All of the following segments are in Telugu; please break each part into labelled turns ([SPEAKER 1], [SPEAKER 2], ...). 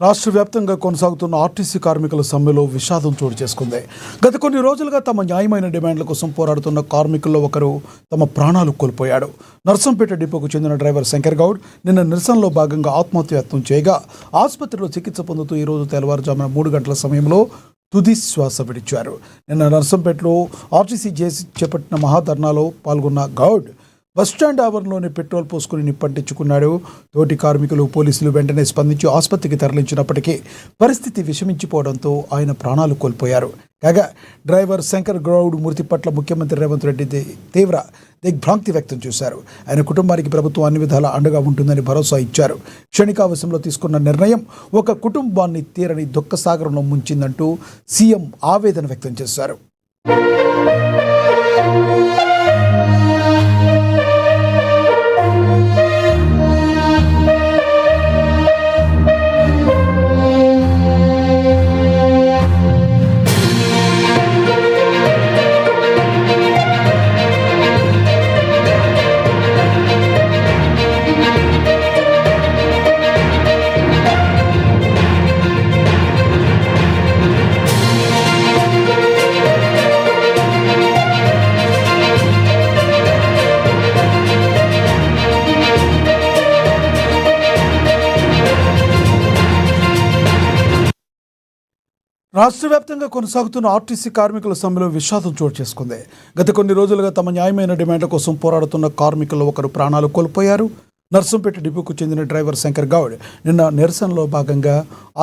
[SPEAKER 1] రాష్ట్ర వ్యాప్తంగా కొనసాగుతున్న ఆర్టీసీ కార్మికుల సమ్మెలో విషాదం చోటు చేసుకుంది. గత కొన్ని రోజులుగా తమ న్యాయమైన డిమాండ్ల కోసం పోరాడుతున్న కార్మికుల్లో ఒకరు తమ ప్రాణాలు కోల్పోయాడు. నర్సంపేట డిపోకు చెందిన డ్రైవర్ శంకర్ గౌడ్ నిన్న నిరసనలో భాగంగా ఆత్మహత్యాయత్నం చేయగా ఆసుపత్రిలో చికిత్స పొందుతూ ఈరోజు తెల్లవారుజామున 3 గంటల సమయంలో తుది శ్వాస విడిచారు. నిన్న నర్సంపేటలో ఆర్టీసీ జేసీ చేపట్టిన మహాధర్నాలో పాల్గొన్న గౌడ్ బస్టాండ్ ఆవరణలోని పెట్రోల్ పోసుకుని నిప్పంటించుకున్నాడు. తోటి కార్మికులు పోలీసులు వెంటనే స్పందించి ఆసుపత్రికి తరలించినప్పటికీ పరిస్థితి విషమించిపోవడంతో ఆయన ప్రాణాలు కోల్పోయారు. కాగా డ్రైవర్ శంకర్ గౌడ్ మృతి పట్ల ముఖ్యమంత్రి రేవంత్ రెడ్డి తీవ్ర దిగ్భ్రాంతి వ్యక్తం చేశారు. ఆయన కుటుంబానికి ప్రభుత్వం అన్ని విధాలా అండగా ఉంటుందని భరోసా ఇచ్చారు. క్షణికావేశంలో తీసుకున్న నిర్ణయం ఒక కుటుంబాన్ని తీరని దుఃఖసాగరంలో ముంచిందంటూ సీఎం ఆవేదన వ్యక్తం చేశారు. రాష్ట్ర వ్యాప్తంగా కొనసాగుతున్న ఆర్టీసీ కార్మికుల సమ్మెలో విషాదం చోటు చేసుకుంది. గత కొన్ని రోజులుగా తమ న్యాయమైన డిమాండ్ల కోసం పోరాడుతున్న కార్మికుల్లో ఒకరు ప్రాణాలు కోల్పోయారు. నర్సంపేట డిపోకు చెందిన డ్రైవర్ శంకర్ గౌడ్ నిన్న నిరసనలో భాగంగా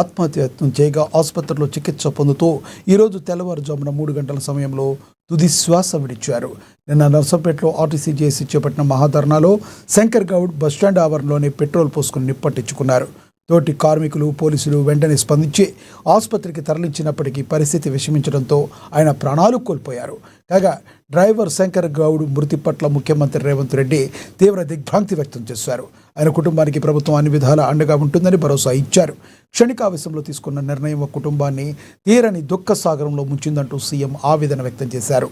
[SPEAKER 1] ఆత్మహత్యాయత్నం చేయగా ఆసుపత్రిలో చికిత్స పొందుతూ ఈరోజు తెల్లవారుజామున 3 గంటల సమయంలో తుది శ్వాస విడిచారు. నిన్న నర్సంపేటలో ఆర్టీసీ జేసీ చేపట్టిన మహాధర్నాలో శంకర్ గౌడ్ బస్టాండ్ ఆవరణలోనే పెట్రోల్ పోసుకుని నిప్పంటించుకున్నారు. తోటి కార్మికులు పోలీసులు వెంటనే స్పందించి ఆసుపత్రికి తరలించినప్పటికీ పరిస్థితి విషమించడంతో ఆయన ప్రాణాలు కోల్పోయారు. కాగా డ్రైవర్ శంకర్ గౌడ్ మృతి పట్ల ముఖ్యమంత్రి రేవంత్ రెడ్డి తీవ్ర దిగ్భ్రాంతి వ్యక్తం చేశారు. ఆయన కుటుంబానికి ప్రభుత్వం అన్ని విధాలా అండగా ఉంటుందని భరోసా ఇచ్చారు. క్షణికావేశంలో తీసుకున్న నిర్ణయం ఒక కుటుంబాన్ని తీరని దుఃఖ సాగరంలో ముంచిందంటూ సీఎం ఆవేదన వ్యక్తం చేశారు.